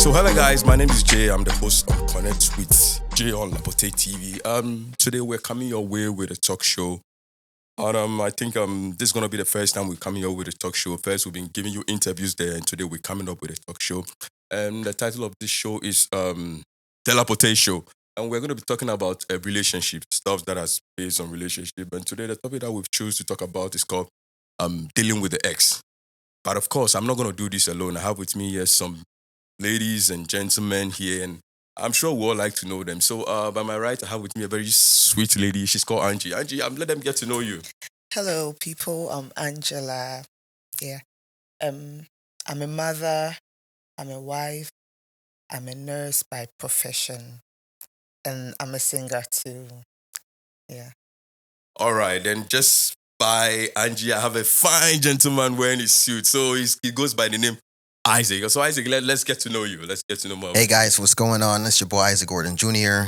So hello guys, my name is Jay. I'm the host of Connect with Jay on Lapotee TV. Today we're coming your way with a talk show. And I think this is gonna be the first time we're coming your way with a talk show. First, we've been giving you interviews there, and today we're coming up with a talk show. And the title of this show is the Lapotee Show. And we're gonna be talking about a relationship, stuff that is based on relationship. And today the topic that we've chosen to talk about is called dealing with the ex. But of course, I'm not gonna do this alone. I have with me here some ladies and gentlemen here, and I'm sure we all like to know them. So, by my right, I have with me a very sweet lady. She's called Angie. Angie, let them get to know you. Hello, people. I'm Angela. Yeah. I'm a mother. I'm a wife. I'm a nurse by profession, and I'm a singer too. Yeah. All right, then just by Angie, I have a fine gentleman wearing his suit. So he goes by the name Isaac. So Isaac, let's get to know you. Let's get to know more. Hey guys, what's going on? It's your boy Isaac Gordon Jr.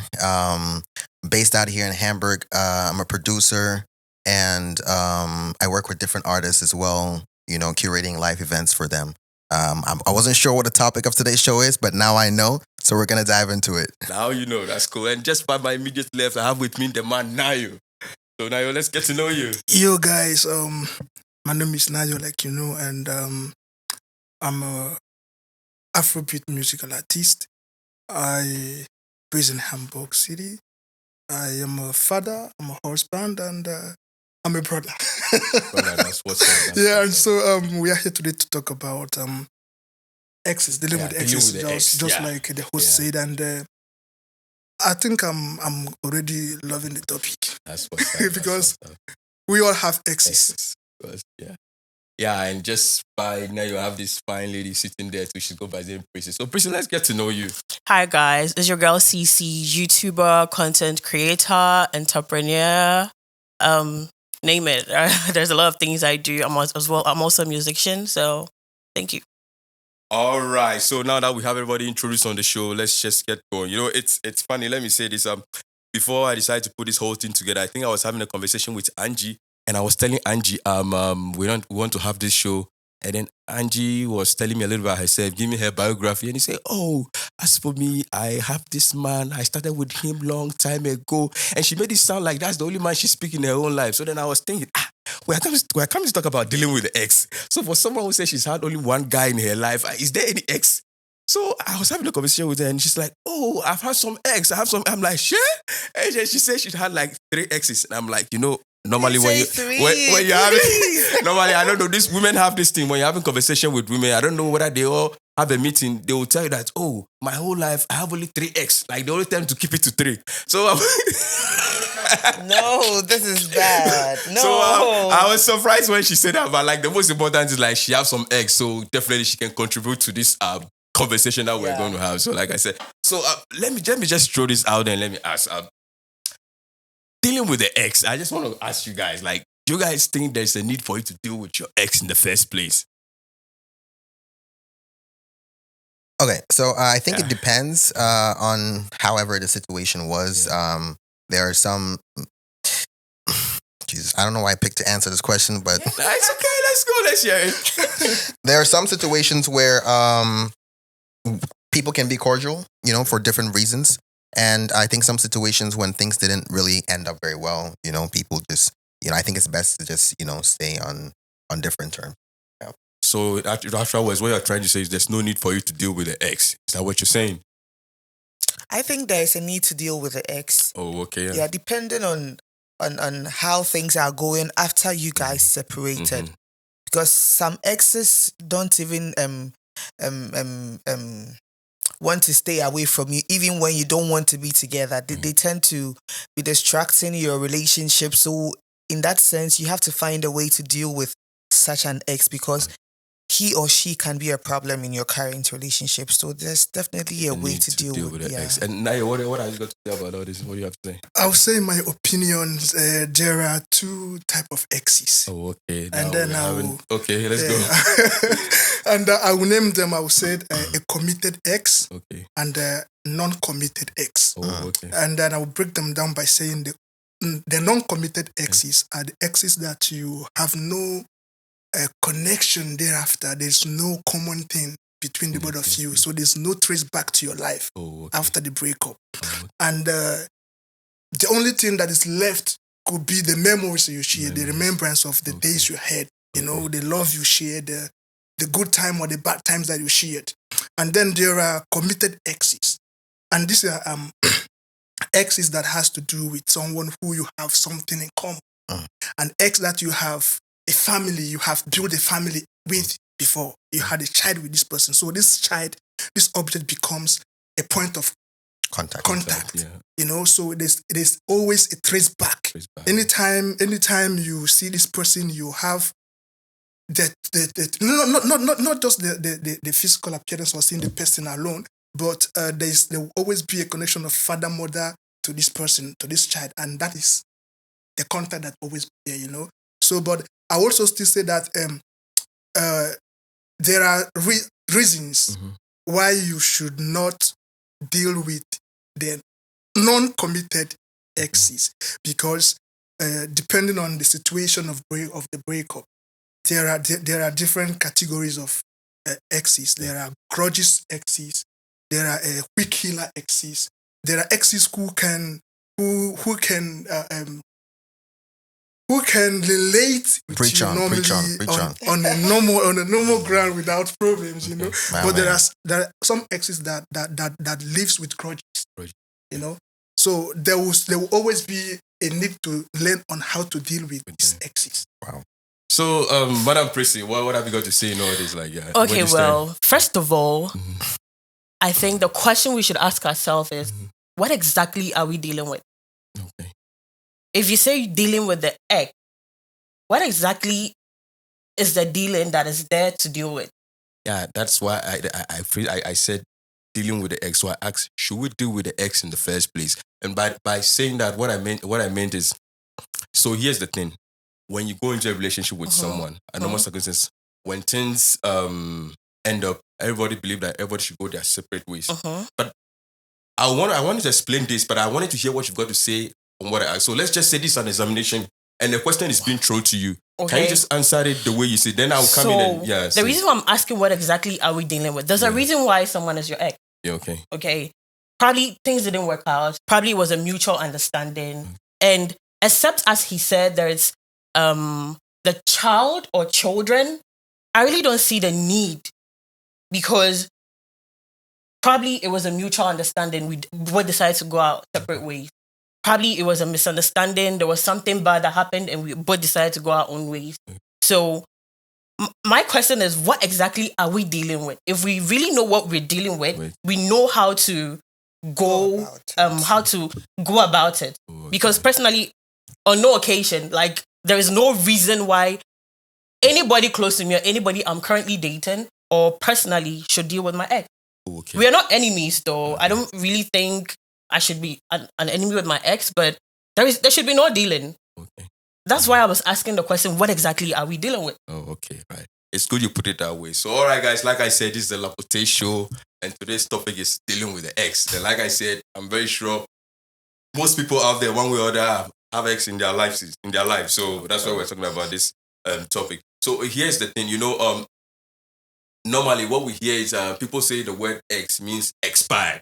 Based out here in Hamburg. I'm a producer and I work with different artists as well, curating live events for them. I wasn't sure what the topic of today's show is, but now I know, so we're going to dive into it. Now you know, that's cool. And just by my immediate left, I have with me the man Nayo. So Nayo, let's get to know you. Yo guys, my name is Naya, and I'm a Afrobeat musical artist. I based in Hamburg City. I am a father, I'm a husband, and I'm a brother. Brother, that's what's up. And so we are here today to talk about exes, dealing with exes, just like the host said, and I think I'm already loving the topic. That's what's up. because we all have exes. Yeah, and just by now you have this fine lady sitting there too. She's go by the name Prici. So Prici, let's get to know you. Hi guys, it's your girl CC, YouTuber, content creator, entrepreneur, name it. There's a lot of things I do. I'm also a musician, so thank you. All right, so now that we have everybody introduced on the show, let's just get going. It's funny. Let me say this. Before I decided to put this whole thing together, I think I was having a conversation with Angie. And I was telling Angie, we want to have this show. And then Angie was telling me a little about herself, give me her biography. And he said, oh, as for me, I have this man. I started with him long time ago. And she made it sound like that's the only man she's speaking in her own life. So then I was thinking, we're coming to talk about dealing with the ex. So for someone who says she's had only one guy in her life, is there any ex? So I was having a conversation with her and she's like, oh, I've had some ex. I'm like, shit? And then she said she had like 3 exes. And I'm like, normally when you're having normally I don't know, these women have this thing when you're having conversation with women. I don't know whether they all have a meeting. They will tell you that, oh, my whole life I have only 3 ex. Like they only tell me to keep it to 3. So No, this is bad. No. So I was surprised when she said that. But like the most important is like she has some ex, so definitely she can contribute to this conversation that we're going to have. So like I said, so let me just throw this out there and let me ask. Dealing with the ex, I just want to ask you guys, like, do you guys think there's a need for you to deal with your ex in the first place? Okay, so I think it depends on however the situation was. There are some... Jesus, I don't know why I picked to answer this question, but... It's okay, let's go, let's hear it. There are some situations where people can be cordial, for different reasons. And I think some situations when things didn't really end up very well, people just, I think it's best to just, stay on different terms. Yeah. So afterwards, what you're trying to say is there's no need for you to deal with the ex. Is that what you're saying? I think there is a need to deal with the ex. Oh, okay. Yeah, depending on how things are going after you guys separated. Because some exes don't even want to stay away from you even when you don't want to be together. They tend to be distracting your relationship. So in that sense, you have to find a way to deal with such an ex because he or she can be a problem in your current relationship. So there's definitely a way to deal with the ex. And Naya, what have you got to say about all this? What do you have to say? I'll say my opinions. There are 2 types of exes. Oh, okay. And then okay, let's go. And I will name them. I will say a committed ex and a non-committed ex. Oh, okay. And then I will break them down by saying the non-committed exes are the exes that you have no connection thereafter. There's no common thing between the both of you. So there's no trace back to your life after the breakup. And the only thing that is left could be the memories you share, the remembrance of the days you had, you know, the love you shared, the good time or the bad times that you shared. And then there are committed exes. And these are exes that has to do with someone who you have something in common. An ex that you have a family, you have built a family with before. You had a child with this person. So this child, this object becomes a point of contact. Yeah. You know, so there's always a trace back. Anytime you see this person, you have that not just the physical appearance or seeing the person alone, but there will always be a connection of father, mother to this person, to this child, and that is the contact that always be there, you know. So, but I also still say that there are reasons why you should not deal with the non-committed exes, because depending on the situation of the breakup, there are different categories of exes. There are grudges exes. There are quick healer exes. There are exes who can relate with you normally on a normal ground without problems, you know. But there are some exes that lives with grudges, you know. So there will always be a need to learn on how to deal with these exes. Wow. So, Madam Prici, what have you got to say in all this? Like, okay, well, first of all, I think the question we should ask ourselves is, what exactly are we dealing with? Okay. If you say dealing with the ex, what exactly is the dealing that is there to deal with? Yeah, that's why I said dealing with the ex. So I asked, should we deal with the ex in the first place? And by saying that, what I meant is, so here's the thing: when you go into a relationship with someone, a normal circumstance, when things end up, everybody believe that everybody should go their separate ways. But I wanted to explain this, but I wanted to hear what you've got to say on what I asked. So let's just say this is an examination, and the question is being thrown to you. Okay. Can you just answer it the way you say? Then I'll come in and the reason why I'm asking what exactly are we dealing with? There's a reason why someone is your ex. Yeah. Okay. Okay. Probably things didn't work out. Probably it was a mutual understanding, and except as he said, there's the child or children. I really don't see the need, because probably it was a mutual understanding. We both decided to go out separate ways. Probably it was a misunderstanding. There was something bad that happened and we both decided to go our own ways. So my question is, what exactly are we dealing with? If we really know what we're dealing with, we know how to go about it. Because personally, on no occasion, like, there is no reason why anybody close to me or anybody I'm currently dating or personally should deal with my ex. Okay. We are not enemies, though. I don't really think I should be an enemy with my ex, but there should be no dealing. Okay. That's why I was asking the question, what exactly are we dealing with? Oh, okay, right. It's good you put it that way. So, all right, guys, like I said, this is the Lapotee show, and today's topic is dealing with the ex. And like I said, I'm very sure most people out there, one way or other, have ex in their lives. So that's why we're talking about this topic. So here's the thing, normally what we hear is people say the word ex means expired,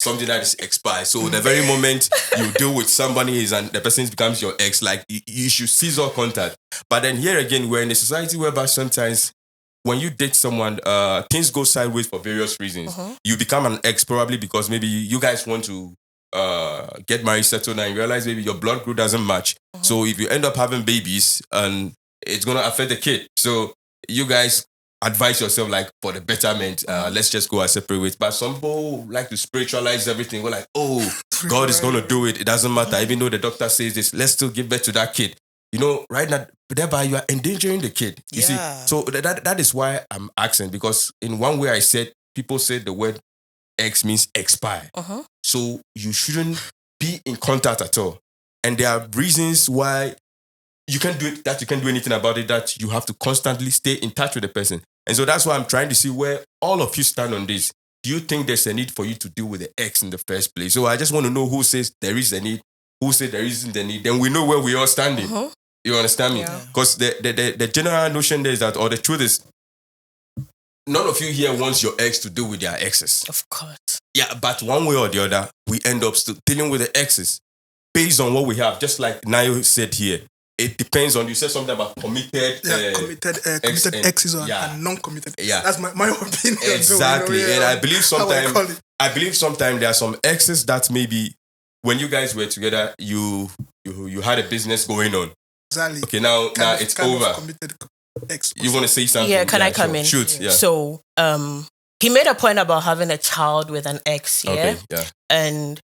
something that is expired. So the very moment you deal with somebody and the person becomes your ex, like you should cease all contact. But then here again, we're in a society whereby sometimes when you date someone, things go sideways for various reasons. You become an ex probably because maybe you guys want to get married, settled, and you realize maybe your blood group doesn't match. So if you end up having babies, and it's going to affect the kid. So you guys advise yourself, like, for the betterment, let's just go our separate ways. But some people like to spiritualize everything. We're like, oh, God is going to do it. It doesn't matter. Even though the doctor says this, let's still give birth to that kid. Right now, thereby you are endangering the kid. You see? So that is why I'm asking, because in one way I said, people said the word ex means expire. So you shouldn't be in contact at all. And there are reasons why you can't do it, that you can't do anything about it, that you have to constantly stay in touch with the person. And so that's why I'm trying to see where all of you stand on this. Do you think there's a need for you to deal with the ex in the first place? So I just want to know who says there is a need, who says there isn't a need. Then we know where we are standing. You understand me? Because the general notion there is that, or the truth is, none of you here wants your ex to deal with their exes. Of course. Yeah, but one way or the other, we end up still dealing with the exes based on what we have. Just like Nayo said here, it depends on. You said something about committed. Committed exes and non-committed. Yeah, that's my opinion. Exactly, and I believe sometimes. I I believe sometimes there are some exes that maybe when you guys were together, you had a business going on. Exactly. Okay, now it's over. Committed ex. You want to say something? Yeah, can I come sure. in? Shoot, yeah. So, he made a point about having a child with an ex, yeah? Okay, yeah. And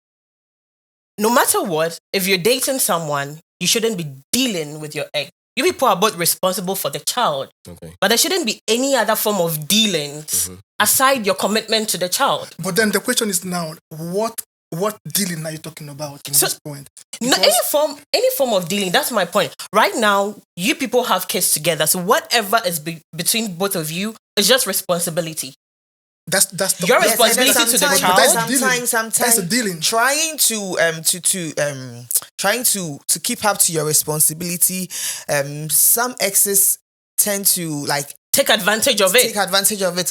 no matter what, if you're dating someone, you shouldn't be dealing with your ex. You people are both responsible for the child. Okay. But there shouldn't be any other form of dealings aside your commitment to the child. But then the question is now, what dealing are you talking about in this point? No, any form of dealing, that's my point. Right now, you people have kids together. So whatever is between both of you is just responsibility. That's your responsibility to the child. Sometimes that's a dealing. Trying to keep up to your responsibility. Some exes tend to take advantage of it.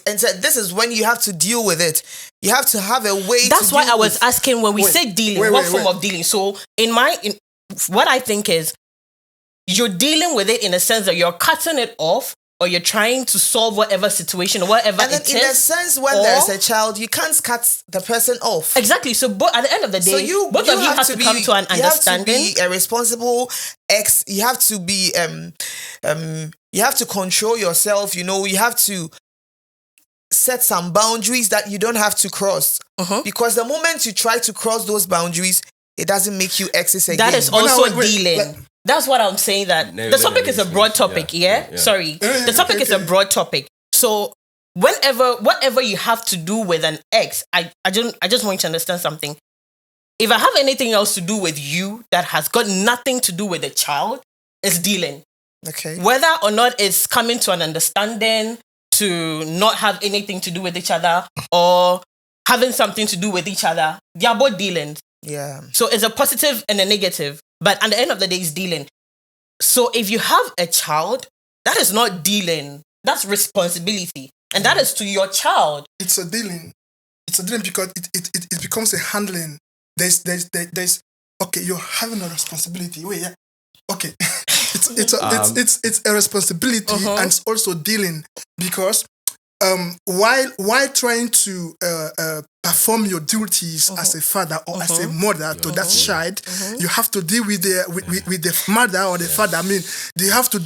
And so this is when you have to deal with it. You have to have a way. That's why I was asking when we say dealing, what form of dealing? So what I think is you're dealing with it in a sense that you're cutting it off, or you're trying to solve whatever situation or whatever and then it is. In a sense, when there's a child, you can't cut the person off. Exactly. So at the end of the day, both of you have to come to an understanding. You have to be a responsible ex. You have to be you have to control yourself. You have to set some boundaries that you don't have to cross. Because the moment you try to cross those boundaries, it doesn't make you exes again. That is also dealing. That's what I'm saying. That the topic is a broad topic. Yeah. Sorry. The topic is a broad topic. So whatever you have to do with an ex, I just want you to understand something. If I have anything else to do with you that has got nothing to do with the child, it's dealing. Okay. Whether or not it's coming to an understanding to not have anything to do with each other or having something to do with each other, they are both dealing. Yeah. So it's a positive and a negative. But at the end of the day, it's dealing. So if you have a child, that is not dealing. That's responsibility. And that is to your child. It's a dealing. It's a dealing because it becomes a handling. There's okay, you're having a responsibility. Wait, yeah. Okay. it's a responsibility and it's also dealing because while trying to perform your duties as a father or as a mother to that child, you have to deal with the mother or the father. I mean, you have to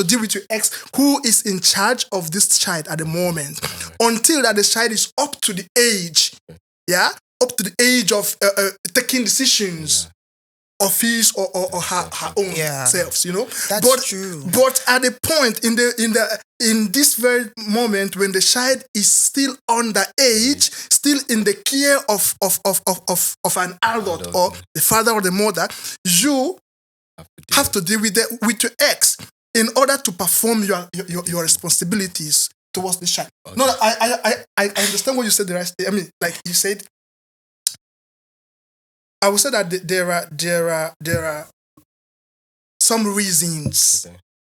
deal with your ex who is in charge of this child at the moment until that the child is up to the age, up to the age of taking decisions. Of his or her own selves, That's true. But at the point in this very moment when the child is still underage, still in the care of an adult or the father or the mother, you have to deal with your ex in order to perform your responsibilities towards the child. Okay. No, I understand what you said. I mean, like you said. I would say that there are some reasons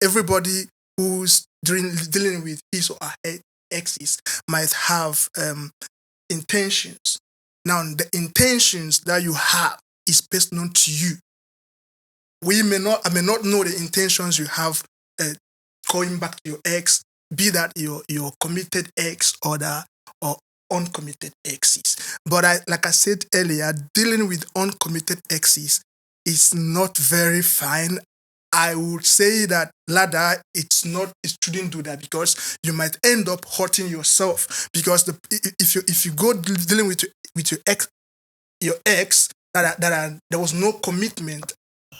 everybody who's dealing with his or her exes might have intentions. Now, the intentions that you have is best known to you. I may not know the intentions you have going back to your ex, be that your committed ex or uncommitted exes. But like I said earlier, dealing with uncommitted exes is not very fine. I would say that ladder, it shouldn't do that because you might end up hurting yourself because if you go dealing with your ex that there was no commitment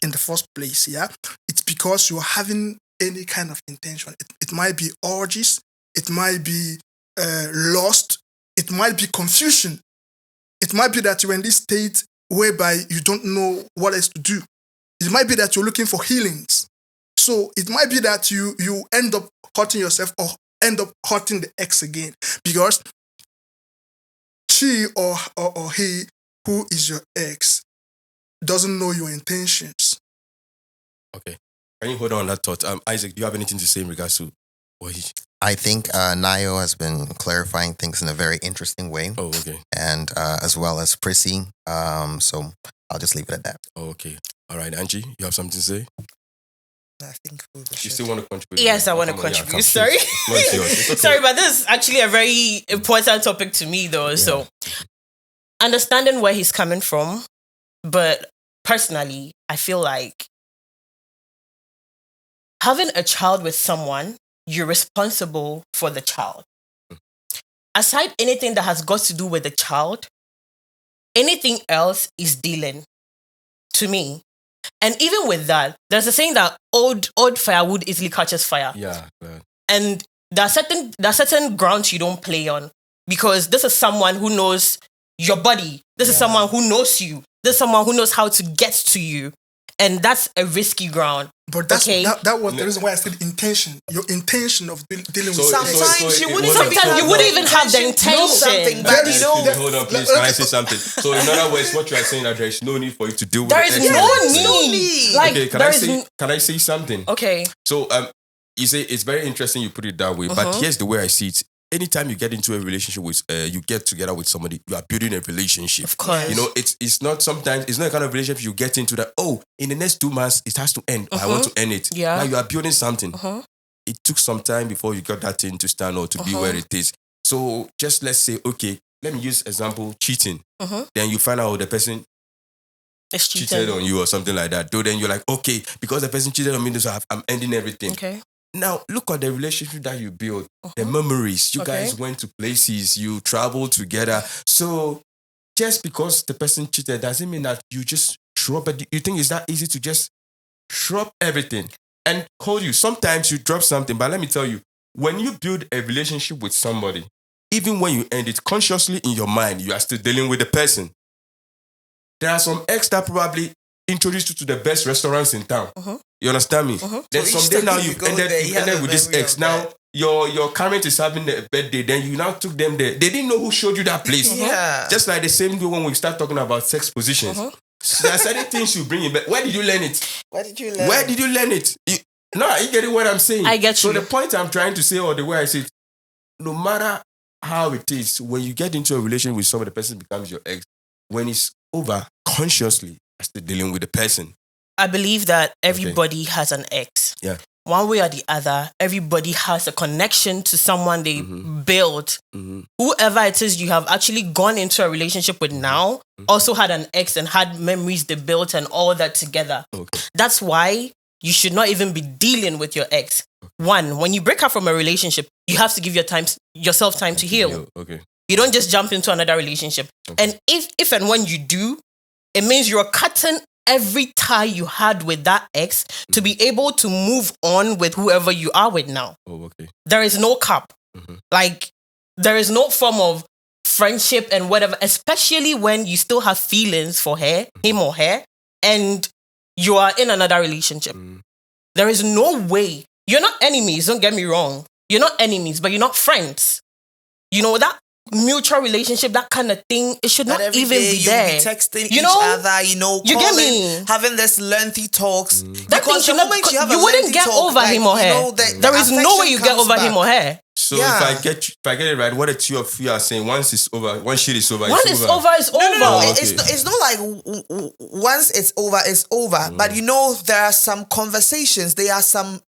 in the first place, it's because you're having any kind of intention. It might be urges, it might be lust. It might be confusion. It might be that you're in this state whereby you don't know what else to do. It might be that you're looking for healings. So it might be that you end up hurting yourself or end up hurting the ex again because she or he who is your ex doesn't know your intentions. Okay. Can you hold on that thought? Isaac, do you have anything to say in regards to what he... I think Nayo has been clarifying things in a very interesting way, Oh, okay. and as well as Prici. So I'll just leave it at that. Oh, okay. All right, Angie, you have something to say? I think we You should. still want to contribute? Yes, I Oh, want to come on, yeah, contribute. come, Sorry. shoot. No, it's yours. It's okay. Sorry, but this is actually a very important topic to me, though. So, understanding where he's coming from, but personally, I feel like having a child with someone, you're responsible for the child. Aside anything that has got to do with the child, anything else is dealing to me. And even with that, there's a saying that old firewood easily catches fire. Yeah. And there are certain grounds you don't play on, because this is someone who knows your body. This is someone who knows you. This is someone who knows how to get to you. And that's a risky ground. But that's Okay. that was the reason why I said intention. Your intention of dealing with Sometimes you wouldn't Sometimes you wouldn't even have the intention. Something, but you know, Hold on, please. Can I say something? So, in other words, what you are saying that there is no need for you to deal with There the is ex. no need. Like, Okay, can there I is say? Can I say something? Okay. So, you say it's very interesting you put it that way, but here's the way I see it. Anytime you get into a relationship with, you get together with somebody, you are building a relationship. Of course. You know, it's not sometimes, it's not a kind of relationship you get into that, oh, in the next 2 months, it has to end. Or I want to end it. Yeah. Now you are building something. It took some time before you got that thing to stand or to be where it is. So just let's say, okay, let me use example, cheating. Then you find out the person It's cheated on you or something like that. So then you're like, okay, because the person cheated on me, so I'm ending everything. Okay. Now, look at the relationship that you built, the memories. You Okay. guys went to places, you traveled together. So, just because the person cheated doesn't mean that you just drop it. You think it's that easy to just drop everything and hold you? Sometimes you drop something, but let me tell you, when you build a relationship with somebody, even when you end it consciously in your mind, you are still dealing with the person. There are some ex that probably introduced you to the best restaurants in town. You understand me? Then So each someday time now you you've go ended, there, you've you have ended a with this memory ex. of Now that. your current is having a birthday, then you now took them there. They didn't know who showed you that place. Yeah. Just like the same way when we start talking about sex positions. There are certain things you bring in, but where did you learn it? Where did you learn? Where did you learn it? You get it what I'm saying? I get So you. the point I'm trying to say, or the way I say it, no matter how it is, when you get into a relation with somebody, the person becomes your ex. When it's over, consciously, you're still dealing with the person. I believe that everybody has an ex. Yeah. One way or the other, everybody has a connection to someone they built. Whoever it is you have actually gone into a relationship with now also had an ex and had memories they built and all that together. Okay. That's why you should not even be dealing with your ex. One, when you break up from a relationship, you have to give yourself time to heal. Okay. You don't just jump into another relationship. Okay. And if and when you do, it means you're cutting every tie you had with that ex to be able to move on with whoever you are with now. Oh, okay. There is no cap. Like, there is no form of friendship and whatever, especially when you still have feelings for him or her, and you are in another relationship. There is no way. You're not enemies, don't get me wrong. You're not enemies, but you're not friends. You know, that mutual relationship, that kind of thing, it should not every even day be you'll there. be texting You each know? other, You get calling, me? having this lengthy talks. That thing Because should the not, moment you have you a wouldn't lengthy get talk, over him or her. There is no way you get over him or her. So Yeah. if I get it right, what the two of you are saying, once it's over, one shit is over. When it's over, it's over. No, okay. it's not like once it's over, it's over. But there are some conversations. There are some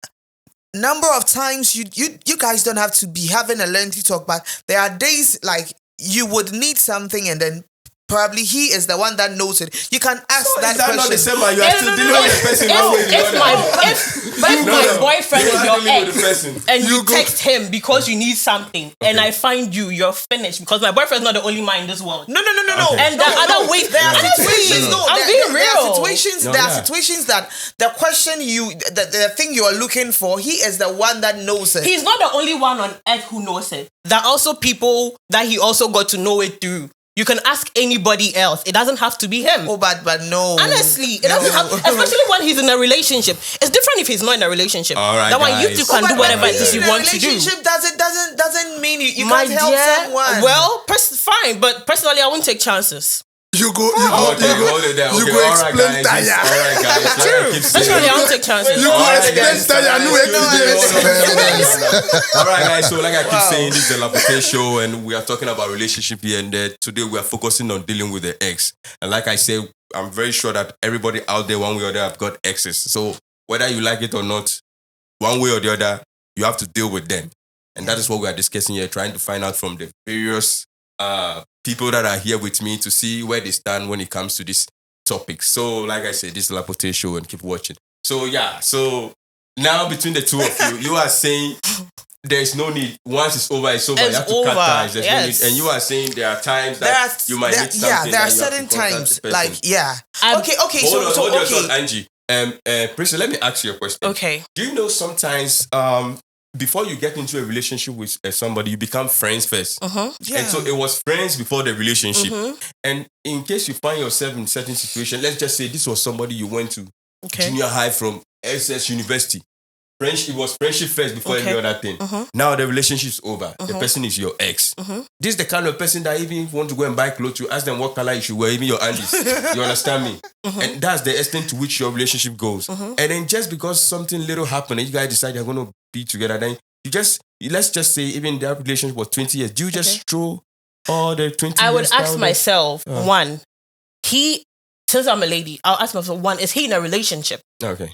number of times you guys don't have to be having a lengthy talk, but there are days like you would need something and then probably he is the one that knows it. You can ask that Is that question. not the same? Man? You are still dealing with the person one way or the If other. my boyfriend You is are your dealing with ex the person. and you text him because you need something and I find you're finished because my boyfriend's not the only man in this world. No. Okay. And there are other ways. There are Honestly, situations. I'm there- being there are real. situations. No, there yeah. are situations that the question the thing you are looking for, he is the one that knows it. He's not the only one on earth who knows it. There are also people that he also got to know it through. You can ask anybody else. It doesn't have to be him. Oh, but no. Honestly, it doesn't have, especially when he's in a relationship. It's different if he's not in a relationship. All right, that one you guys. two can do whatever it is you want to do. Relationship doesn't mean you My can't help dear, someone. well, fine, but personally, I wouldn't take chances. You go Hold it there. you Okay, go all right, explain guys. Taya. All right, guys. Like I keep That's saying. why they don't take chances. You go All right, explain guys. Taya, no experience. All right, guys. So, like I keep saying, this is the lapotee show, and we are talking about relationship here and there. Today, we are focusing on dealing with the ex. And like I say, I'm very sure that everybody out there, one way or the other, have got exes. So, whether you like it or not, one way or the other, you have to deal with them. And that is what we are discussing here, trying to find out from the various people that are here with me to see where they stand when it comes to this topic. So, like I said, this is the lapotee show, and keep watching. So, yeah. So, now between the two of you, you are saying there's no need. Once it's over, it's over. It's you have to over. cut ties. There's no Yes. need. And you are saying there are times that you might need something. Yeah, there are that you have certain to contact times. the person. Like, yeah. Okay. Hold on, So hold your okay. thought, Angie. Prici, let me ask you a question. Okay. Do you know sometimes before you get into a relationship with somebody, you become friends first? Yeah. And so it was friends before the relationship. And in case you find yourself in a certain situation, let's just say this was somebody you went to Okay. junior high from SS University. It was friendship first before Okay. any other thing. Now the relationship is over. The person is your ex. This is the kind of person that even if you want to go and buy clothes, you ask them what color you should wear, even your undies. You understand me? And that's the extent to which your relationship goes. And then just because something little happened and you guys decide you're going to be together, then let's just say even their relationship was 20 years. Do you just throw all the 20 I years would ask down there? myself, one, since I'm a lady, I'll ask myself, one, is he in a relationship? Okay.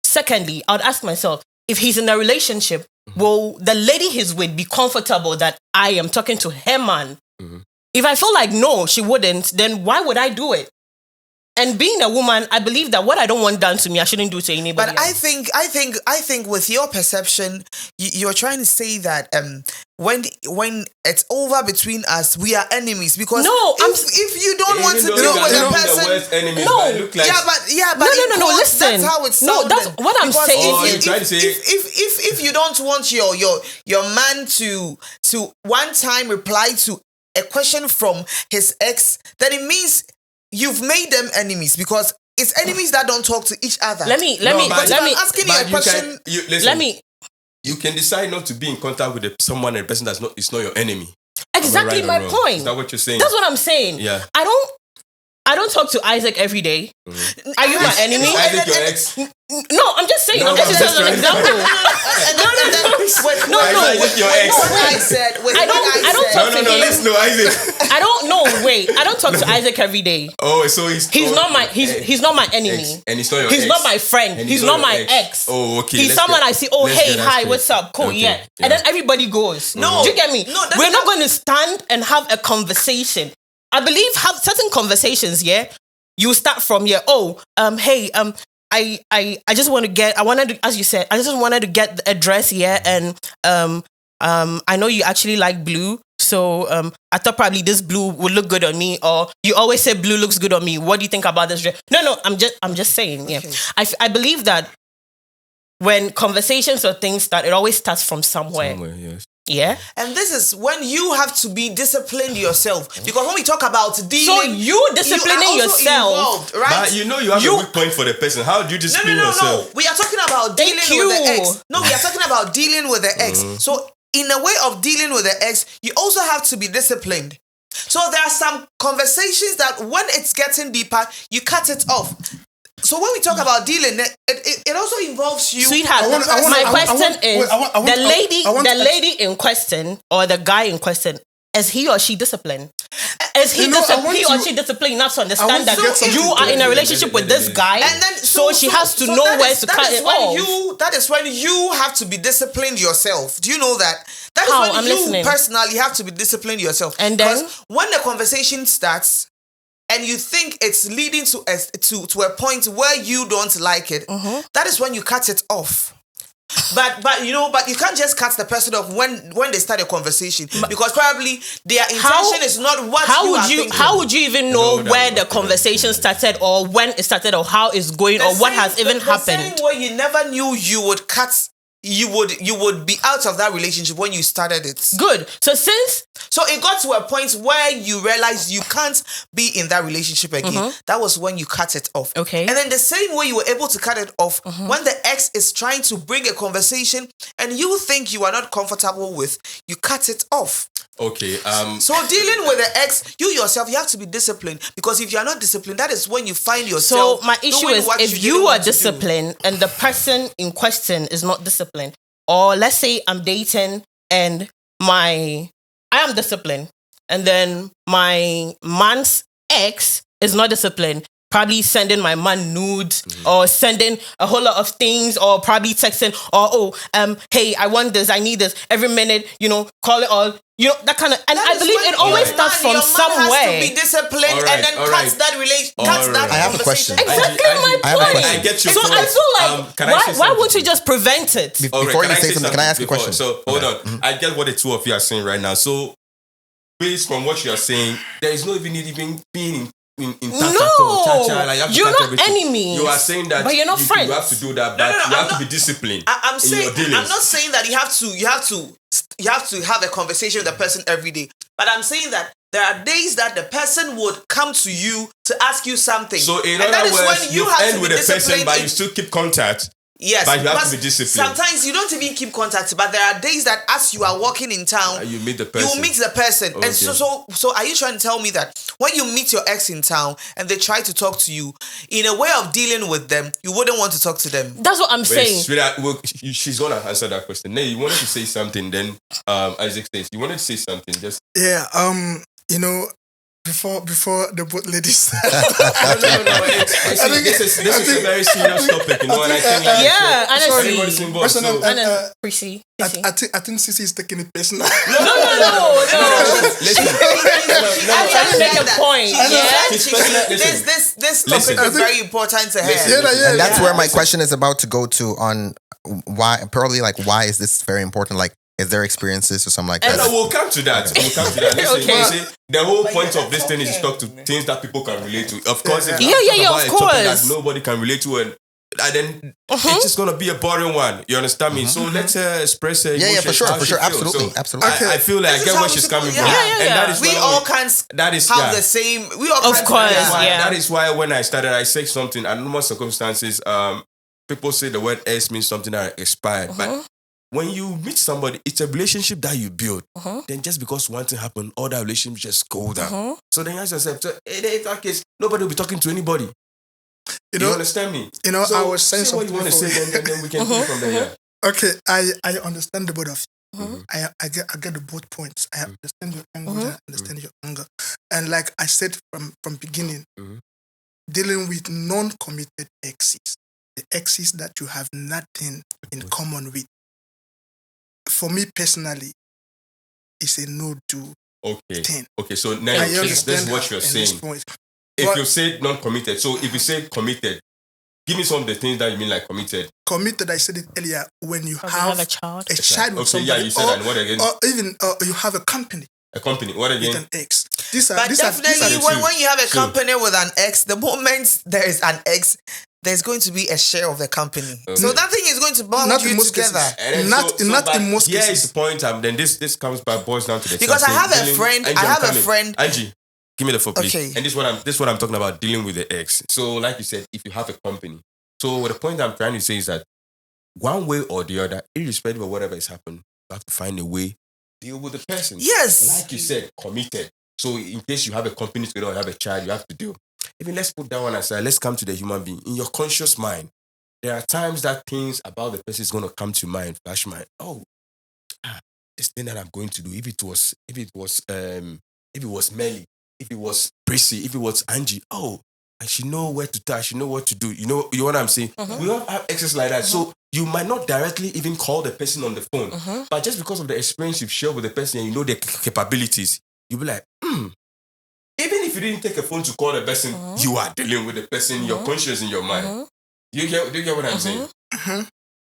Secondly, I would ask myself, if he's in a relationship, will the lady he's with be comfortable that I am talking to her man? If I feel like no, she wouldn't, then why would I do it? And being a woman, I believe that what I don't want done to me, I shouldn't do to anybody But else. I think with your perception, you're trying to say that when it's over between us, we are enemies because No, if you don't want to Even though deal you with guys the look the person, worst enemies, No. but look like but No, in no, court, listen. That's how it's No, sounded. that's what I'm Because saying Oh, is- you're trying to say if you don't want your man to one time reply to a question from his ex, then it means you've made them enemies because it's enemies that don't talk to each other. Let me But if I'm asking you a question. You can decide not to be in contact with someone and the person it's not your enemy. Exactly Am I right my or wrong? point. Is that what you're saying? That's what I'm saying. Yeah. I don't talk to Isaac every day. Are you my enemy? Isaac your ex? No, I'm just saying. No, I'm just I'm using just as an trying- example. Isaac your ex? I don't talk to him. Listen, no, Isaac. I don't know. Wait, I don't talk to Isaac every day. Oh, so he's not my he's not my enemy. ex. And he's not your He's ex. not my friend. And He's not my ex. Oh, okay. He's let's someone get- I see. Oh, let's hey, get that hi, straight. what's up? Cool, Okay, yeah. And then everybody goes. No. Do you get me? No, that's We're not not- going to stand and have a conversation. I believe have certain conversations. Yeah, you start from here. Oh, hey, I just want to get. I wanted to, as you said, I just wanted to get the address here, and I know you actually like blue. So I thought probably this blue would look good on me, or you always say blue looks good on me. What do you think about this dress? No, I'm just saying. Yeah, Okay. I believe that when conversations or things start, it always starts from somewhere. Yes. Yeah. And this is when you have to be disciplined yourself. Because when we talk about dealing, So you disciplining are also yourself, involved, right? But you know you have a weak point for the person. How do you discipline yourself? We are talking about dealing Thank with the you. ex. No, we are talking about dealing with the ex. So in a way of dealing with the ex, you also have to be disciplined. So there are some conversations that when it's getting deeper, you cut it off. So when we talk about dealing, it also involves you. Sweetheart, I want- my I question want- is wait, I want- the lady in question or the guy in question, is he or she disciplined? Is he You know, I want he or to- she disciplined enough to I understand want that to get something you are in a to- relationship with this guy, And then so she has to know that where is- to that cut is it when off. That is when you have to be disciplined yourself. Do you know that? That is How? when I'm you listening. personally have to be disciplined yourself. And then? Because when the conversation starts and you think it's leading to a point where you don't like it, that is when you cut it off. But you can't just cut the person off when they start a conversation because probably their intention is not what you are thinking. How would you even know know that where would the happen. conversation started or when it started or how it's going or what has even The happened? same way you never knew you would cut. You would be out of that relationship when you started it. Good. So since So it got to a point where you realized you can't be in that relationship again. That was when you cut it off. Okay. And then the same way you were able to cut it off when the ex is trying to bring a conversation and you think you are not comfortable with, you cut it off. Okay. So dealing with the ex, you yourself, you have to be disciplined, because if you are not disciplined, that is when you find So yourself. my issue doing is what if didn't you are want to do. disciplined and the person in question is not disciplined, or let's say I'm dating and I am disciplined, and then my man's ex is not disciplined, probably sending my man nudes or sending a whole lot of things, or probably texting, or hey, I want this, I need this every minute, call it all, that kind of, and That I is believe when it always your starts man- from your man somewhere. has to be disciplined, All right, and then all cuts right. that relation, All cuts that right. I have a question. conversation. Exactly my I have a point. question. I get your So point. I feel like Can I say why something? won't you just prevent it? All Before can you I say something, can I ask a before? question? So hold on. I get what the two of you are saying right now. So based from what you are saying, there is no even need even being in touch at all. Cha-cha, like you have to you're catch not everything. enemies. You are saying that but you're not you friends. have to do that, No, but no, you I'm have to not- be disciplined. I'm in saying your dealings. I'm not saying that you have to have a conversation with the person every day, but I'm saying that there are days that the person would come to you to ask you something. So in and that other is words, when you have end to with be a person, disciplined but in- you still keep contact. Yes, But you have to because be disciplined. Sometimes you don't even keep contact, but there are days that as you are walking in town, You meet the person. You meet the person, Okay. and so are you trying to tell me that when you meet your ex in town and they try to talk to you, in a way of dealing with them, you wouldn't want to talk to them? That's what I'm Wait, saying. sweetheart, she's gonna answer that question. Nay, you wanted to say something, then Isaac says you wanted to say something. Just Yeah. Before the both ladies. no. This is a very serious topic, and I think like Yeah, honestly. everybody's involved. So, Personal- And then Uh, Prici. I think Sissy is taking it personal. No. listen, I'm trying to make a point. Yeah. This topic Listen. is very important to her. Yeah. And that's where my question is about to go to on why, probably like, why is this very important? Like, is there experiences or something like that? no, we'll come to that. Listen, Okay. you see, the whole point of this thing is to talk to things that people can relate to. Of course, if you Yeah, talk of about a topic that course. nobody can relate to, and then it's just gonna be a boring one. You understand me? So let's express her Yeah, for emotions, sure, how for she sure, feels. absolutely, So absolutely. I feel like I This is get how where she's people- coming yeah. from, Yeah. and that is We why all can't that is have yeah. the same. We all Of can't course, do that. yeah. That is why when I started, I said something. Under normal circumstances, people say the word "s" means something that expired, but when you meet somebody, it's a relationship that you build. Then just because one thing happened, all that relationship just go down. So then you ask yourself, so in that case, nobody will be talking to anybody. You understand me? So I was saying say what you something want to before. say, then we can do from there. Yeah. Okay, I understand the both of you. I get the both points. I understand your angle. I understand your anger. And like I said from beginning, dealing with non-committed exes, the exes that you have nothing in common with, for me personally, it's a no do. Okay. 10. Okay. So now I this understand is what her you're in this saying. point. If But you say non-committed, so if you say committed, give me some of the things that you mean like committed. committed, I said it earlier, when you Or have a child. a child with Okay, somebody, yeah, you said that. And what again? or even you have a company A company. What with again? an ex. These are But these are definitely, the when two. you have a Two. company with an ex, the moment there is an ex, there's going to be a share of the company. So nothing is going to bond Not in you most together. cases. And then Not but in most here cases. is the point. Then this comes by boils down to the Because I have a dealing- friend- Angie, I I'm have a coming. friend- Angie, give me the phone, please. Okay. And this is what I'm talking about, dealing with the ex. So, like you said, if you have a company, so the point I'm trying to say is that one way or the other, irrespective of whatever has happened, you have to find a way to deal with the person. Yes. Like you said, committed. So in case you have a company together or have a child, you have to deal. Even let's put that one aside. Let's come to the human being. In your conscious mind, there are times that things about the person is going to come to mind, flash mind. Oh, this thing that I'm going to do. If it was Melly, if it was Prici, if it was Angie, oh, I should know where to touch, I should know what to do. You know what I'm saying? We all have exes like that. So you might not directly even call the person on the phone, but just because of the experience you've shared with the person and you know their capabilities, you'll be like, Even if you didn't take a phone to call the person, you are dealing with the person, your conscience in your mind. Do you get what I'm saying?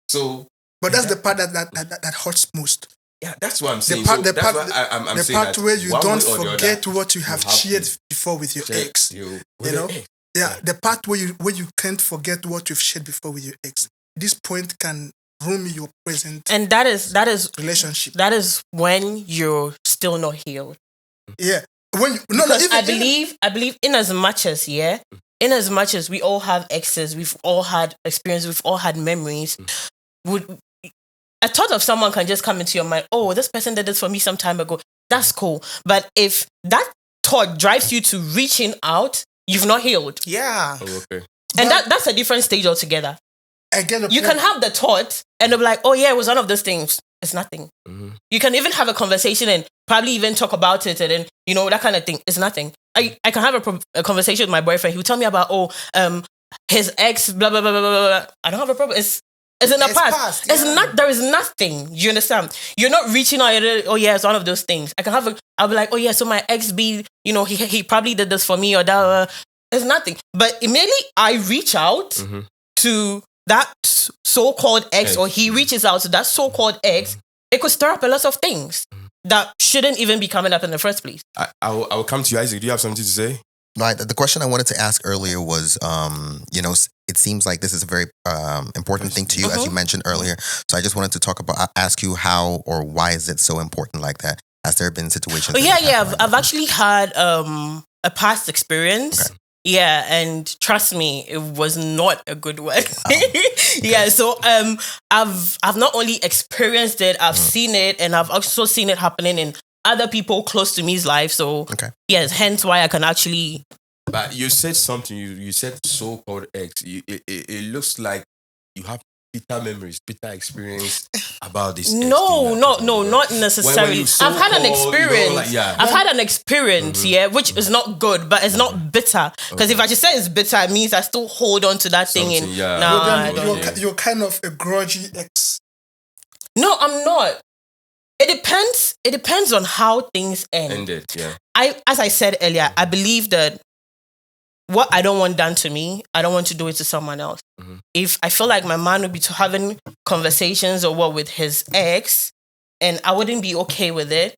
So, But that's the part that hurts most. yeah, that's what I'm The saying. part, So the that's part, why I'm the saying part that where you one don't way or the forget other, what you have have to shared before with your share ex. with You know? the ex. Yeah, the part where you can't forget what you've shared before with your ex. This point can ruin your present And that is relationship. that is when you're still not healed. Yeah. When you, no, Because even, I believe in as much as we all have exes, we've all had experience, we've all had memories. Would a thought of someone can just come into your mind? Oh, this person did this for me some time ago. that's cool. But if that thought drives you to reaching out, you've not healed. Yeah. Oh, okay. And that's a different stage altogether. I get the You point. can have the thought and they'll be like, oh yeah, it was one of those things. It's nothing. Mm-hmm. You can even have a conversation and probably even talk about it and then, that kind of thing. It's nothing. I can have a conversation with my boyfriend. He will tell me about, his ex, blah, blah, blah, blah, blah, blah. I don't have a problem. It's in the It's past. past, It's yeah. not, there is nothing. You understand? You're not reaching out. Oh yeah, it's one of those things. I'll be like, oh yeah, so my ex he probably did this for me or that. It's nothing. But immediately I reach out Mm-hmm. to that so-called ex, or he reaches out to that so-called ex, it could stir up a lot of things that shouldn't even be coming up in the first place. I will come to you, Isaac. Do you have something to say? Right. The question I wanted to ask earlier was, it seems like this is a very important thing to you, as you mentioned earlier. So I just wanted to ask you how or why is it so important like that? Has there been situations? Oh, yeah. I've actually had a past experience. Okay. Yeah, and trust me, it was not a good one. Yeah, so I've not only experienced it, I've seen it, and I've also seen it happening in other people close to me's life. So yes, hence why I can actually. But you said something. You said so-called ex. It looks like you have bitter memories, bitter experience about this. No, not necessarily. I've had an experience. I've had an experience, which is not good, but it's not bitter. Because if I just say it's bitter, it means I still hold on to that thing. And You're kind of a grudgy ex. No, I'm not. It depends on how things end. Ended, yeah. As I said earlier, I believe that what I don't want done to me, I don't want to do it to someone else. Mm-hmm. If I feel like my man would be having conversations or what with his ex, and I wouldn't be okay with it,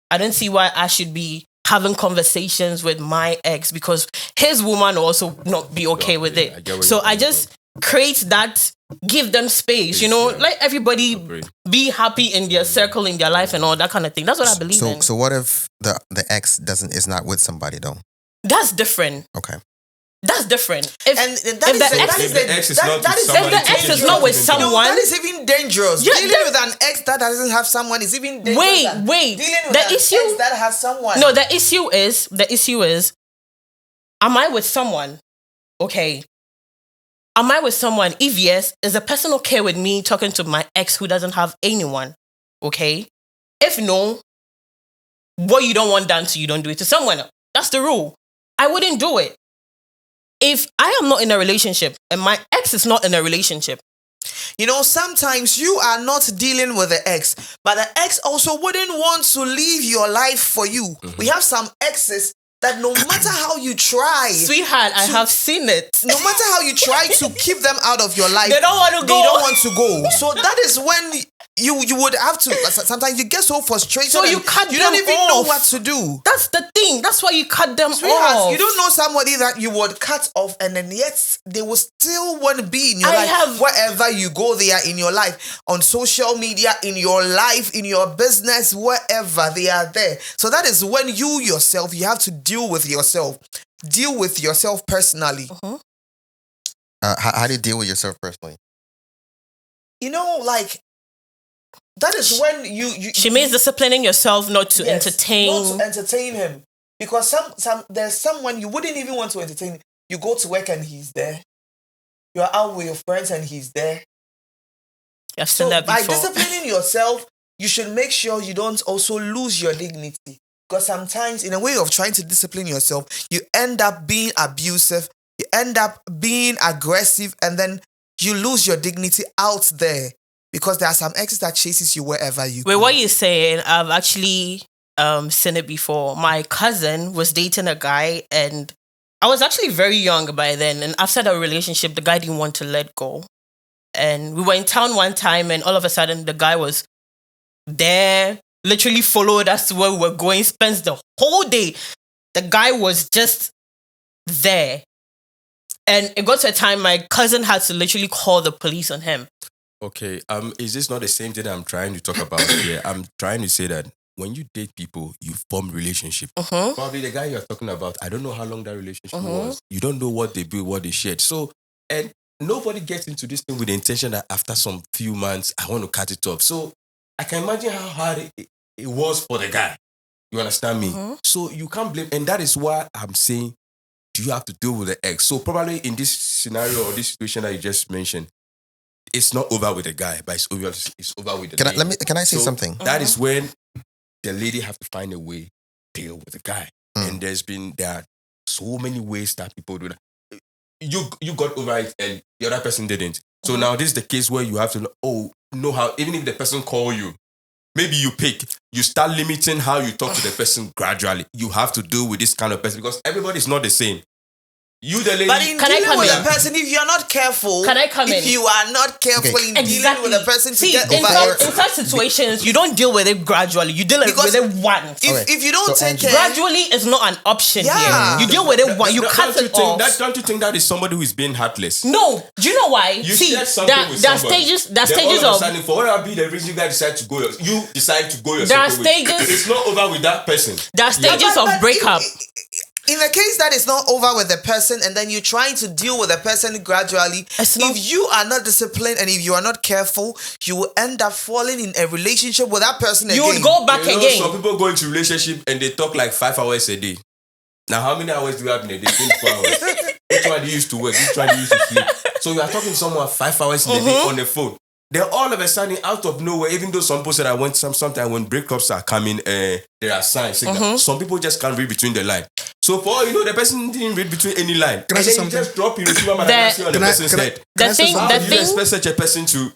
I don't see why I should be having conversations with my ex because his woman will also not be okay with it. So I just create that, give them space, let everybody be happy in their circle, in their life and all that kind of thing. That's what I believe in. So what if the ex is not with somebody though? That's different. Okay. That's different. If the ex is not with someone, that is even dangerous. Yeah, Dealing with an ex that doesn't have someone is even dangerous. Wait. Dealing with The an issue ex that has someone. No, the issue is, am I with someone? Okay. Am I with someone? If yes, is the person okay with me talking to my ex who doesn't have anyone? Okay. If no, what you don't want done to you, don't do it to someone else. That's the rule. I wouldn't do it. If I am not in a relationship and my ex is not in a relationship. Sometimes you are not dealing with the ex, but the ex also wouldn't want to leave your life for you. Mm-hmm. We have some exes that no matter how you try, sweetheart, I have seen it. No matter how you try to keep them out of your life, they don't want to go. They don't want to go. So that is when you would have to. Sometimes you get so frustrated. So you cut them off. You don't even know what to do. That's the thing. That's why you cut them off. off. You don't know somebody that you would cut off, and then yet they will still want to be in your life. Wherever you go, they are in your life. On social media, in your life, in your business, wherever they are there. So that is when you yourself, you have to deal with yourself. Deal with yourself personally. Uh-huh. How do you deal with yourself personally? That is when you she means disciplining yourself not to entertain him, because there's someone you wouldn't even want to entertain. You go to work and he's there. You're out with your friends and he's there. I've seen that before. By disciplining yourself, you should make sure you don't also lose your dignity, because sometimes in a way of trying to discipline yourself, you end up being abusive, you end up being aggressive, and then you lose your dignity out there. Because there are some exes that chases you wherever you go. Wait, what you're saying, I've actually seen it before. My cousin was dating a guy and I was actually very young by then. And after the relationship, the guy didn't want to let go. And we were in town one time and all of a sudden the guy was there, literally followed us to where we were going, spends the whole day. The guy was just there. And it got to a time my cousin had to literally call the police on him. Okay, is this not the same thing I'm trying to talk about here? I'm trying to say that when you date people, you form relationship. Uh-huh. Probably the guy you're talking about, I don't know how long that relationship was. You don't know what they built, what they shared. So, and nobody gets into this thing with the intention that after some few months, I want to cut it off. So I can imagine how hard it was for the guy. You understand me? Mhm. So you can't blame, and that is why I'm saying you have to deal with the ex. So probably in this scenario or this situation that you just mentioned, it's not over with the guy, but it's over with the Can I, lady. can I say So something? That is when the lady have to find a way to deal with the guy. Mm. And there are so many ways that people do that. You got over it and the other person didn't. So now this is the case where you have to know how, even if the person call you, maybe you start limiting how you talk to the person gradually. You have to deal with this kind of person because everybody's not the same. You, the lady. But in Can I dealing come with in? a person, if you're not careful, Can I come if in? you are not careful Okay. in dealing with a person to See, get in over such, it, in such situations, you don't deal with it gradually. You deal Because with it once. if you don't So, take Angie- care, Gradually is not an option Yeah. here. You deal with it once. You cut don't it think off. don't you think that is somebody who is being heartless? No, do you know why? You See, shared something there with there are somebody. stages. There are Then stages all of. a sudden, for whatever be the reason you guys decide to go, you decide to go your There are separate way. stages- It's not over with that person. There are stages of But breakup. in the case that it's not over with the person and then you're trying to deal with the person gradually, It's not- if you are not disciplined and if you are not careful, you will end up falling in a relationship with that person You again. would go back You know, again. some people go into relationship and they talk like 5 hours a day. Now, how many hours do you have in a day? 24 hours. Which one do you used to work? Which one do you used to sleep? So you are talking to someone 5 hours in a day on the phone. Then all of a sudden, out of nowhere, even though some people said sometimes when breakups are coming, there are signs. Some people just can't read between the line. So for all you know, the person didn't read between any line. Can I And say then something? you just drop your receiver Madagascar on the Can I- person's can I- head. The thing, How the do you thing. expect such a person to?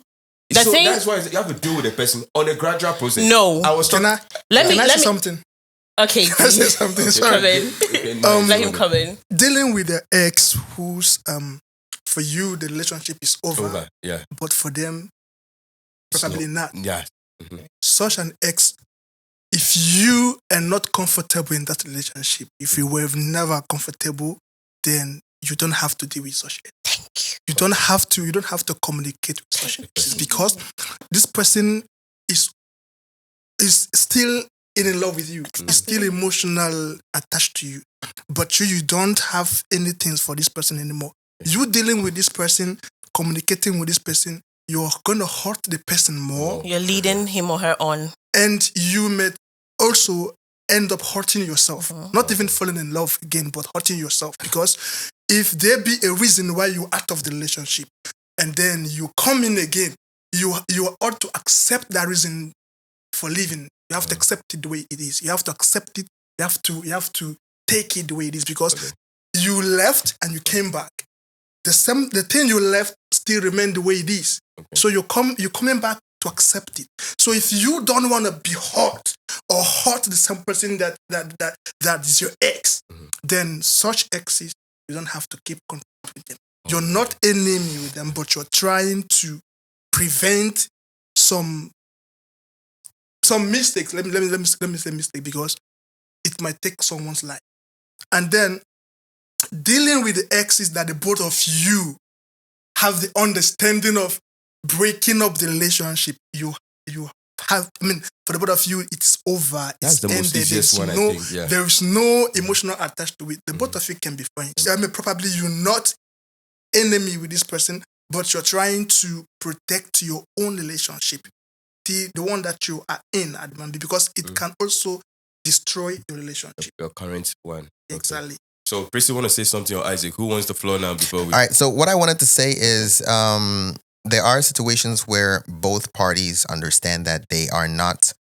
The So thing- that's why you have to deal with the person on a gradual process. No. I was Can talking. I? Let me- Can I let say me- something? Okay, Can I say something? Sorry. come in. Let him come in. Dealing with the ex who's for you the relationship is Over. Yeah. but for them It's probably not. Yeah. Such an ex, if you are not comfortable in that relationship, if you were never comfortable, then you don't have to deal with such ex. Thank you. You don't have to communicate with such ex because this person is still in love with you, is still emotional attached to you, but you don't have anything for this person anymore. You dealing with this person, communicating with this person, you're gonna hurt the person more, You're leading him or her on. and you may also end up hurting yourself. Not even falling in love again, but hurting yourself. Because if there be a reason why you're out of the relationship and then you come in again, you ought to accept that reason for leaving. You have to accept it the way it is. You have to accept it. You have to take it the way it is because you left and you came back. The thing you left still remained the way it is. So you're coming back to accept it. So if you don't want to be hurt or hurt the same person that is your ex, then such exes you don't have to keep contact with them. You're not enemy with them, but you're trying to prevent some mistakes. Let me say mistake because it might take someone's life. And then dealing with the exes that the both of you have the understanding of breaking up the relationship. You have, I mean, for the both of you, it's over. That's It's the most ended. easiest one, I think, yeah. There is no emotional attached to it. The both of you can be fine. I mean, probably you're not enemy with this person, but you're trying to protect your own relationship, the one that you are in at the moment, because it can also destroy your relationship. Your current one. Okay. Exactly. So, Prici, want to say something, or Isaac? Who wants the floor now before we? All right. So what I wanted to say is there are situations where both parties understand that they are not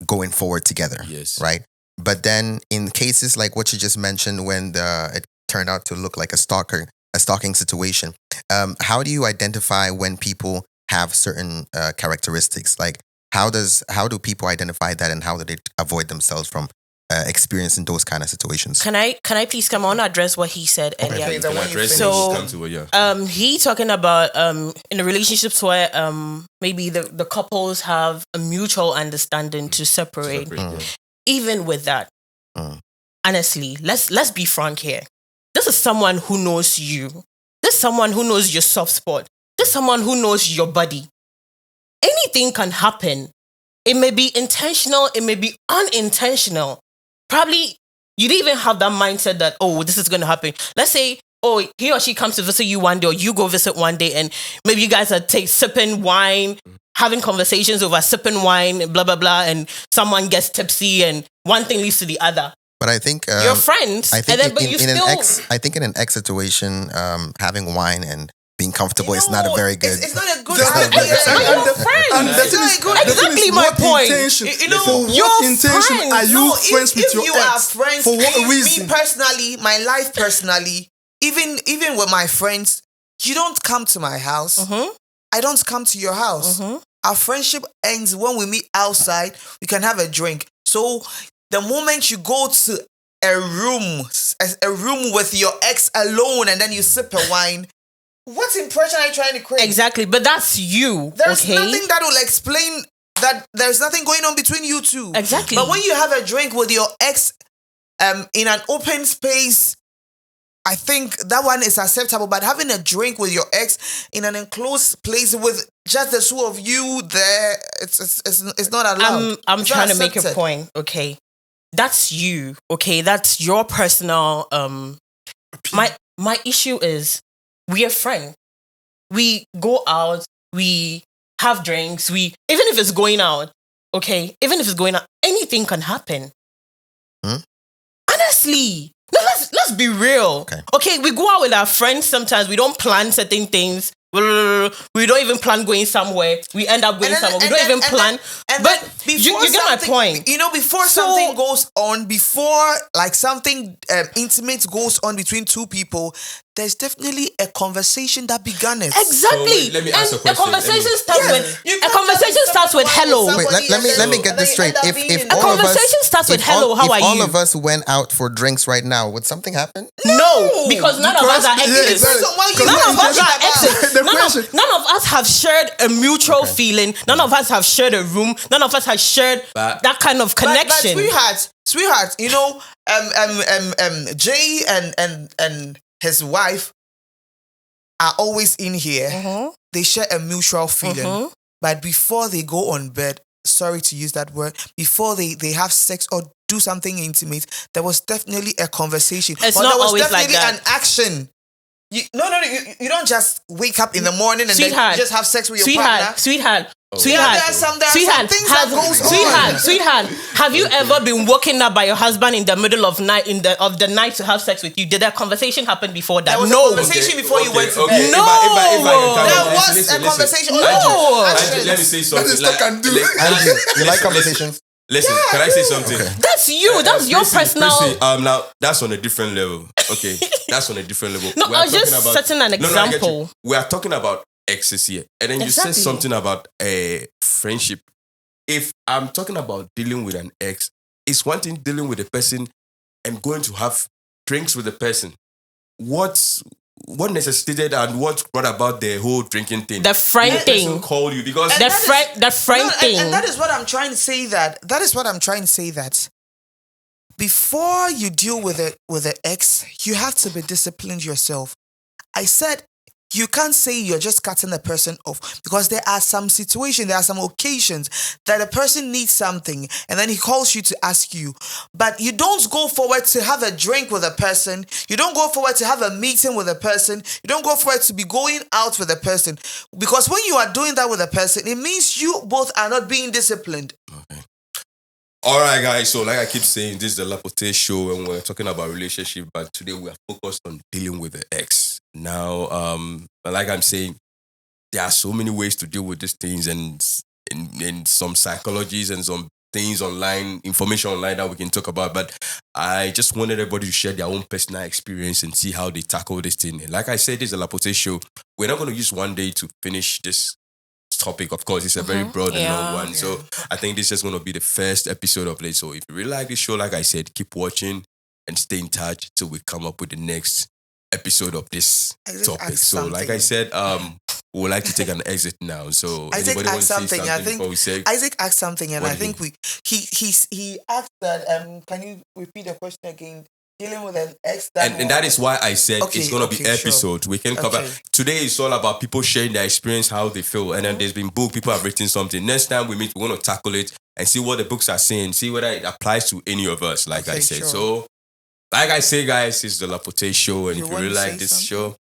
going forward together. Yes. Right. But then in cases like what you just mentioned, when it turned out to look like a stalking situation, how do you identify when people have certain characteristics? Like how do people identify that, and how do they avoid themselves from experiencing those kind of situations? Can I please come on address what he said earlier? Okay, the Can one I you address finished. it? So, Come to it, yeah. He talking about in the relationships where maybe the couples have a mutual understanding to separate. Yeah. Even with that, Mm. honestly, let's be frank here. This is someone who knows you. This is someone who knows your soft spot. This is someone who knows your body. Anything can happen. It may be intentional, it may be unintentional. Probably you didn't even have that mindset that, oh, this is going to happen. Let's say, oh, he or she comes to visit you one day, or you go visit one day, and maybe you guys are sipping wine, having conversations over sipping wine, blah, blah, blah, and someone gets tipsy, and one thing leads to the other. But I think You're friends, I think and then but you in still. I think in an ex situation, having wine and being comfortable is not a No, very good. It's not a good It's not a good idea. thing. But you're friends. And the thing is, Exactly the thing Exactly is, my what point. intention? You know, For you're what intention friends. are you friends with if your you ex? are friends, For what me reason? personally, my life personally, even with my friends, you don't come to my house. Mhm. I don't come to your house. Mhm. Our friendship ends when we meet outside. We can have a drink. So the moment you go to a room with your ex alone, and then you sip a wine, what impression are you trying to create? Exactly, but that's you. There's okay. nothing that will explain that there's nothing going on between you two. Exactly. But when you have a drink with your ex in an open space, I think that one is acceptable. But having a drink with your ex in an enclosed place with just the two of you there, it's not allowed. I'm It's trying not to make a accepted. point. Okay, that's you. Okay, that's your personal. My issue is we are friends. We go out. We have drinks. We even if it's going out. Okay, even if it's going out, anything can happen. Hmm? Honestly, no, let's be real. Okay, we go out with our friends. Sometimes we don't plan certain things. We don't even plan going somewhere. We end up going somewhere. We don't even plan. But you get my point. You know, before something goes on, before like something intimate goes on between two people, there's definitely a conversation that began it. Exactly. So let me ask a and question. a conversation starts Yeah. with You a can't conversation just starts with start hello. with Wait, let me get this straight. If A all of us, conversation starts with if hello, how are if all you? of us went out for drinks right now, would something happen? No, because none of us are Yeah, exes. exactly. So why you None of us are intention exes. The None question- none of us have shared a mutual feeling. None of us have shared a room. None of us have shared But- that kind of connection. But sweetheart, you know, Jay and his wife are always in here. Mhm. They share a mutual feeling. Mhm. But before they go on bed, sorry to use that word, before they have sex or do something intimate, there was definitely a conversation. It's Or not there was always like definitely that. an action. You don't just wake up in the morning and then Sweetheart. you just have sex with your partner. Sweetheart. Yeah, there are some things that goes on. Sweetheart, have you ever been woken up by your husband in the middle of night of the night to have sex with you? Did that conversation happen before that? There was a No. conversation before you went to Okay, bed. if I can come There in, was listen, a conversation. No. Angie, let me say something. is talk and do. Andrew, you like conversations? Listen, can I say something? That's you. That's your Prissy, personal. Prissy, now that's on a different level. Okay, that's on a different level. No, We I are was just talking about- setting an No, I get you. example. We are talking about exes here, and then you said Exactly. something about a friendship. If I'm talking about dealing with an ex, it's one thing dealing with a person and going to have drinks with the person. What necessitated and what brought about the whole drinking thing? The friend The person thing. called you because The that is- friend No, thing. and that is what I'm trying to say. That is what I'm trying to say. That before you deal with an ex, you have to be disciplined yourself. I said you can't say you're just cutting the person off because there are some situations, there are some occasions that a person needs something and then he calls you to ask you. But you don't go forward to have a drink with a person. You don't go forward to have a meeting with a person. You don't go forward to be going out with a person. Because when you are doing that with a person, it means you both are not being disciplined. All right, guys. So, like I keep saying, this is the Lapotee show, and we're talking about relationship. But today we are focused on dealing with the ex. Now, like I'm saying, there are so many ways to deal with these things, and some psychologies and some things online, information online that we can talk about. But I just wanted everybody to share their own personal experience and see how they tackle this thing. And like I said, this is a Lapotee show. We're not going to use one day to finish this topic. Of course, it's a very broad and long one. So I think this is going to be the first episode of it. So if you really like this show, like I said, keep watching and stay in touch till we come up with the next episode of this Isaac topic. asked So like I something. said, we would like to take an exit now. So Isaac anybody want asked to say something. I something think before we say? Isaac asked something, and What I did think he asked that. Can you repeat the question again? Dealing with an ex And that is why I said Okay, it's going to okay, be sure. episodes. We can cover. Okay. Today is all about people sharing their experience, how they feel. And then there's been book, people have written something. Next time we meet, we're going to tackle it and see what the books are saying, see whether it applies to any of us, like I Okay, said. sure. So, like I say, guys, it's the Lapotee show. And You if you want really to like say this something?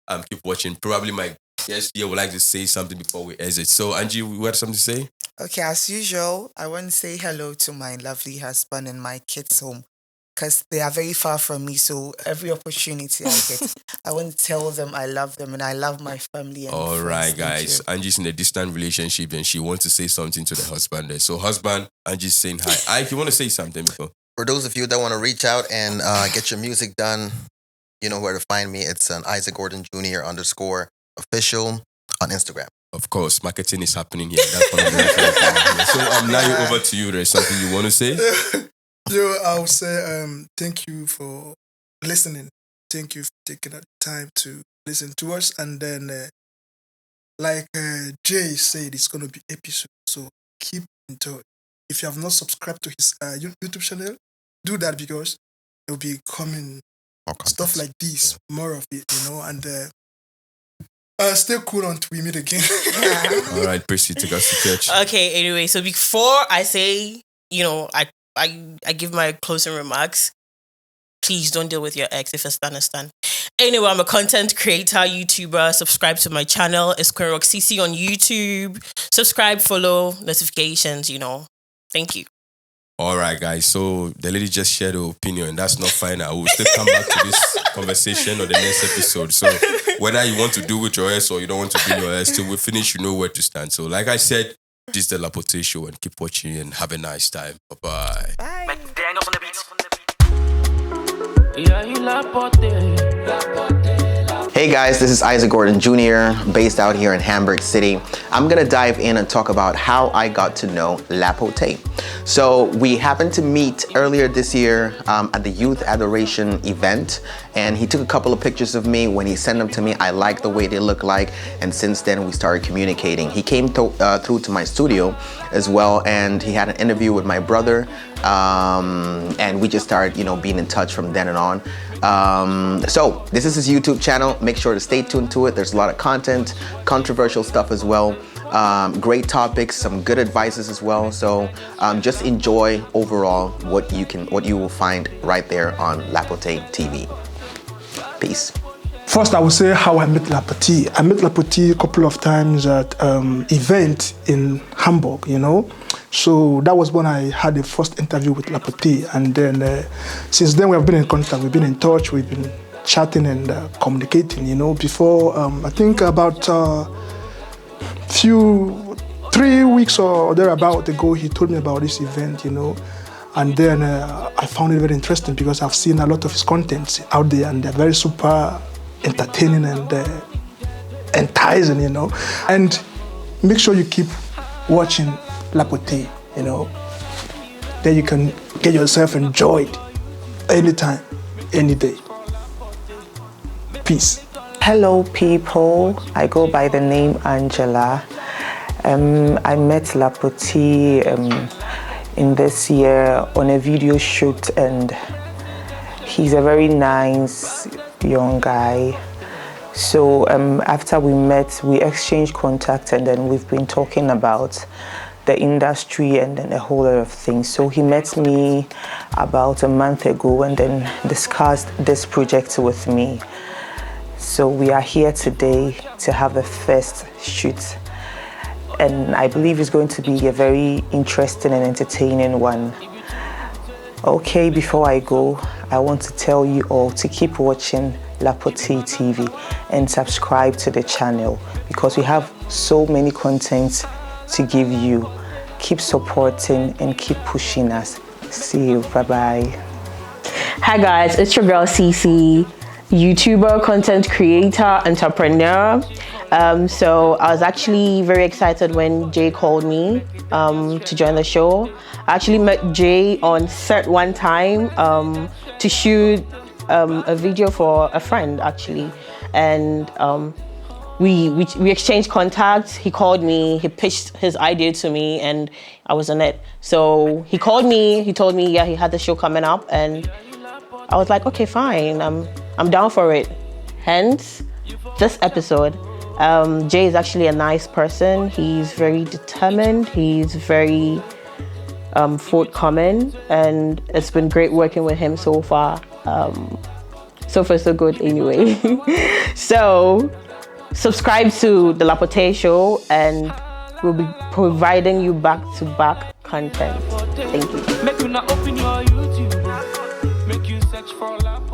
show, keep watching. Probably my Yes, yeah, would like to say something before we exit. So, Angie, you had something to say? Okay, as usual, I want to say hello to my lovely husband and my kids home because they are very far from me. So every opportunity I get, I want to tell them I love them and I love my family and All friends. right, Thank guys. Angie's in a distant relationship and she wants to say something to the husband there. So, husband, Angie's saying hi. Ike, you want to say something before? For those of you that want to reach out and get your music done, you know where to find me. It's an Isaac Gordon Jr. _ official on Instagram. Of course, marketing is happening here. That's one of the reasons. So, now over to you. There's something you want to say? Yo, I'll say thank you for listening. Thank you for taking the time to listen to us. And then, like Jay said, it's going to be episode. So keep in touch. If you have not subscribed to his YouTube channel, do that because it will be coming stuff like this, more of it, you know. And stay cool until we meet again. All right, Prici, take us to church. Okay, anyway, so before I say, I give my closing remarks, please don't deal with your ex if it's understand. Anyway, I'm a content creator, YouTuber. Subscribe to my channel. It's CC on YouTube. Subscribe, follow, notifications, Thank you. All right, guys. So the lady just shared her opinion. That's not final. I will still come back to this conversation or the next episode. So whether you want to do with your ass or you don't want to do your ass, till we finish, you know where to stand. So like I said, this is the Lapotee Show and keep watching and have a nice time. Bye-bye. Bye. Daniels on the beats. Yeah, you lapotee. Hey guys, this is Isaac Gordon Jr., based out here in Hamburg City. I'm gonna dive in and talk about how I got to know Lapotee. So we happened to meet earlier this year at the Youth Adoration event, and he took a couple of pictures of me. When he sent them to me, I liked the way they look like, and since then we started communicating. He came through to my studio as well, and he had an interview with my brother, and we just started, being in touch from then and on. So this is his YouTube channel. Make sure to stay tuned to it. There's a lot of content, controversial stuff as well. Great topics, some good advices as well. So just enjoy overall what you will find right there on Lapotee TV. Peace. First, I would say how I met Lapotee. I met Lapotee a couple of times at event in Hamburg, So that was when I had the first interview with Lapotee. And then since then we have been in contact, we've been in touch, we've been chatting and communicating, Before, I think about 3 weeks or thereabout ago, he told me about this event, And then I found it very interesting because I've seen a lot of his contents out there and they're very super entertaining and enticing, And make sure you keep watching Lapotee, Then you can get yourself enjoyed anytime, any day. Peace. Hello people, I go by the name Angela. I met Lapotee in this year on a video shoot, and he's a very nice young guy. So after we met, we exchanged contact, and then we've been talking about the industry and then a whole lot of things. So he met me about a month ago and then discussed this project with me. So we are here today to have the first shoot, and I believe it's going to be a very interesting and entertaining one. Okay, before I go, I want to tell you all to keep watching Lapotee TV and subscribe to the channel because we have so many contents to give you. Keep supporting and keep pushing us. See you. Bye-bye. Hi guys, it's your girl CC, YouTuber, content creator, entrepreneur. So I was actually very excited when Jay called me to join the show. I actually met Jay on set one time to shoot a video for a friend actually, and we exchanged contacts. He called me, he pitched his idea to me, and I was on it. So he called me, he told me, yeah, he had the show coming up, and I was like, okay, fine, I'm down for it. Hence, this episode. Jay is actually a nice person. He's very determined. He's very forthcoming, and it's been great working with him so far. So far, so good anyway. So subscribe to the Lapotee Show, and we'll be providing you back-to-back content. Thank you. Make you not open your YouTube. Make you search for lapotee.